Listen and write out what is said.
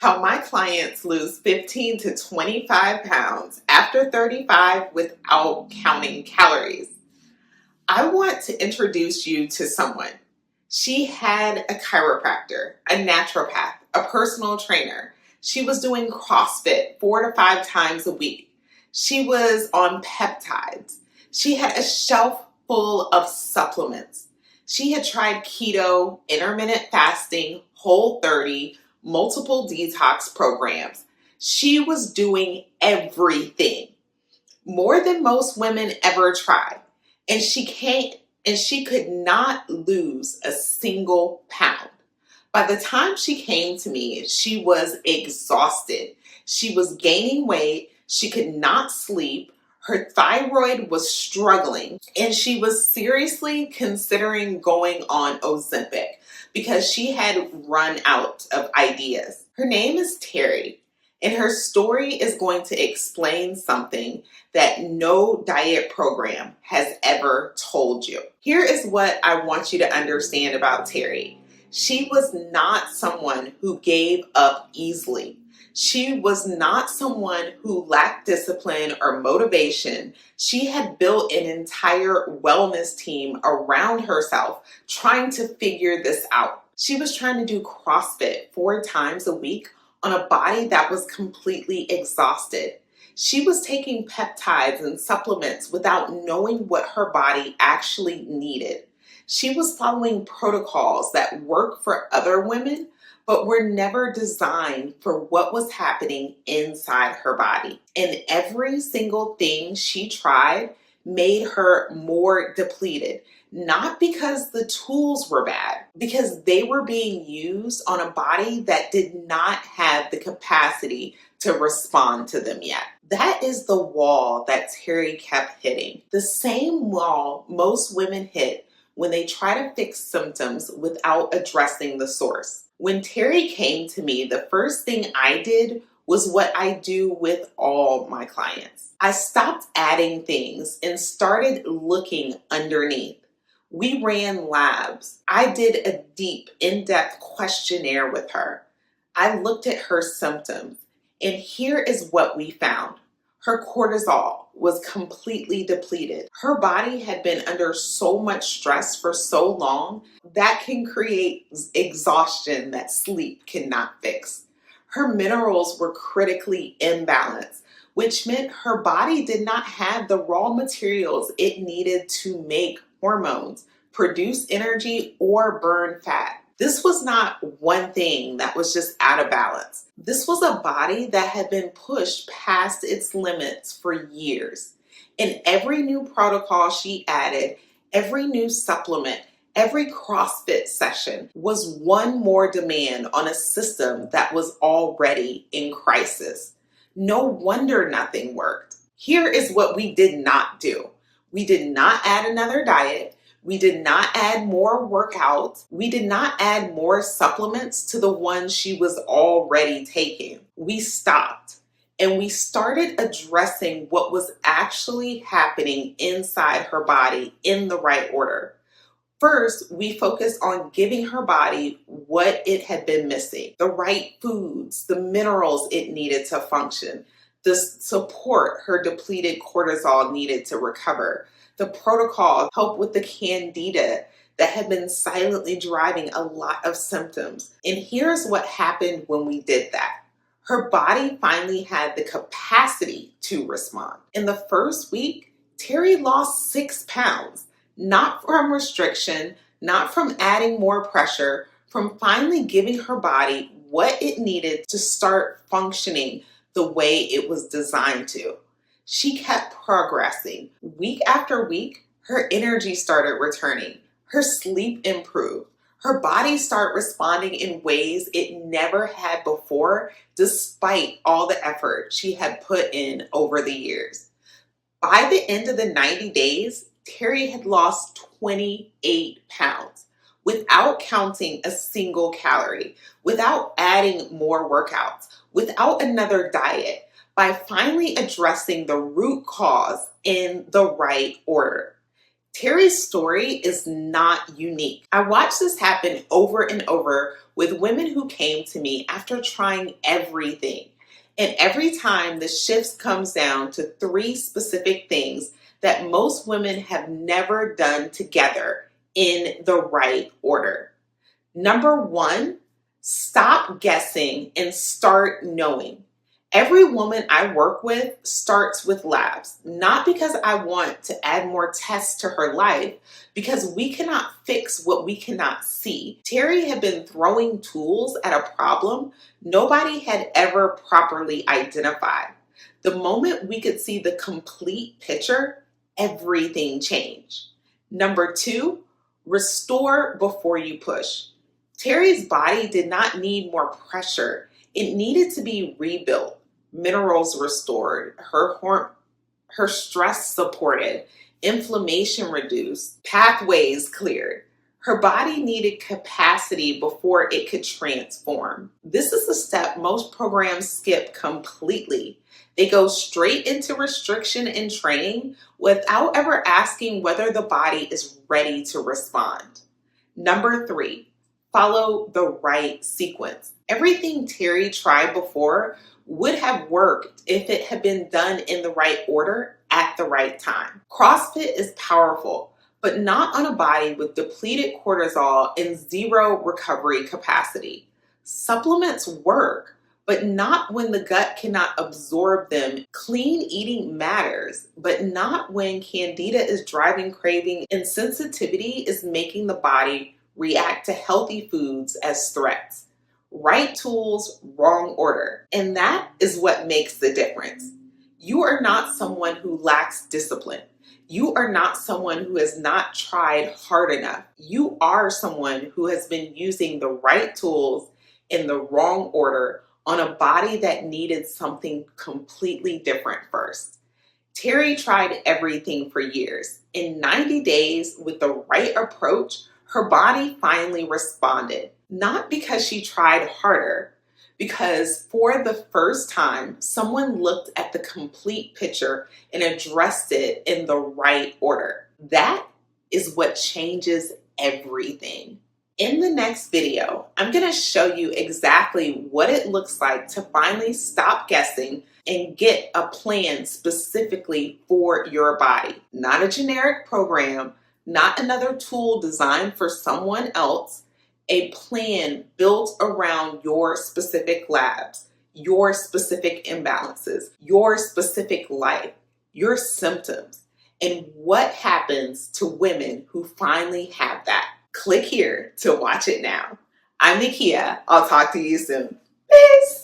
How my clients lose 15 to 25 pounds after 35 without counting calories. I want to introduce you to someone. She had a chiropractor, a naturopath, a personal trainer. She was doing CrossFit 4 to 5 times a week. She was on peptides. She had a shelf full of supplements. She had tried keto, intermittent fasting, Whole30, multiple detox programs. She was doing everything, more than most women ever try. And she could not lose a single pound. By the time she came to me, she was exhausted. She was gaining weight. She could not sleep. Her thyroid was struggling, and she was seriously considering going on Ozempic because she had run out of ideas. Her name is Terry, and her story is going to explain something that no diet program has ever told you. Here is what I want you to understand about Terry. She was not someone who gave up easily. She was not someone who lacked discipline or motivation. She had built an entire wellness team around herself trying to figure this out. She was trying to do CrossFit 4 times a week on a body that was completely exhausted. She was taking peptides and supplements without knowing what her body actually needed. She was following protocols that work for other women, but were never designed for what was happening inside her body. And every single thing she tried made her more depleted. Not because the tools were bad, because they were being used on a body that did not have the capacity to respond to them yet. That is the wall that Terry kept hitting. The same wall most women hit when they try to fix symptoms without addressing the source. When Terry came to me, the first thing I did was what I do with all my clients. I stopped adding things and started looking underneath. We ran labs. I did a deep, in-depth questionnaire with her. I looked at her symptoms, and here is what we found. Her cortisol was completely depleted. Her body had been under so much stress for so long that can create exhaustion that sleep cannot fix. Her minerals were critically imbalanced, which meant her body did not have the raw materials it needed to make hormones, produce energy, or burn fat. This was not one thing that was just out of balance. This was a body that had been pushed past its limits for years. And every new protocol she added, every new supplement, every CrossFit session was one more demand on a system that was already in crisis. No wonder nothing worked. Here is what we did not do. We did not add another diet. We did not add more workouts. We did not add more supplements to the ones she was already taking. We stopped and we started addressing what was actually happening inside her body in the right order. First, we focused on giving her body what it had been missing, the right foods, the minerals it needed to function, the support her depleted cortisol needed to recover. The protocol helped with the Candida that had been silently driving a lot of symptoms. And here's what happened when we did that. Her body finally had the capacity to respond. In the first week, Terry lost 6 pounds, not from restriction, not from adding more pressure, from finally giving her body what it needed to start functioning the way it was designed to. She kept progressing. Week after week, her energy started returning. Her sleep improved. Her body started responding in ways it never had before, despite all the effort she had put in over the years. By the end of the 90 days, Terry had lost 28 pounds without counting a single calorie, without adding more workouts, without another diet, by finally addressing the root cause in the right order. Terry's story is not unique. I watched this happen over and over with women who came to me after trying everything. And every time the shift comes down to three specific things that most women have never done together in the right order. Number one, stop guessing and start knowing. Every woman I work with starts with labs, not because I want to add more tests to her life, because we cannot fix what we cannot see. Terry had been throwing tools at a problem nobody had ever properly identified. The moment we could see the complete picture, everything changed. Number two, restore before you push. Terry's body did not need more pressure. It needed to be rebuilt, minerals restored, her stress supported, inflammation reduced, pathways cleared. Her body needed capacity before it could transform. This is a step most programs skip completely. They go straight into restriction and training without ever asking whether the body is ready to respond. Number three, follow the right sequence. Everything Terry tried before would have worked if it had been done in the right order at the right time. CrossFit is powerful, but not on a body with depleted cortisol and zero recovery capacity. Supplements work, but not when the gut cannot absorb them. Clean eating matters, but not when Candida is driving craving and sensitivity is making the body react to healthy foods as threats. Right tools, wrong order. And that is what makes the difference. You are not someone who lacks discipline. You are not someone who has not tried hard enough. You are someone who has been using the right tools in the wrong order on a body that needed something completely different first. Terry tried everything for years. In 90 days, with the right approach, her body finally responded. Not because she tried harder, because for the first time, someone looked at the complete picture and addressed it in the right order. That is what changes everything. In the next video, I'm going to show you exactly what it looks like to finally stop guessing and get a plan specifically for your body. Not a generic program, not another tool designed for someone else, a plan built around your specific labs, your specific imbalances, your specific life, your symptoms, and what happens to women who finally have that. Click here to watch it now. I'm Nikia. I'll talk to you soon. Peace.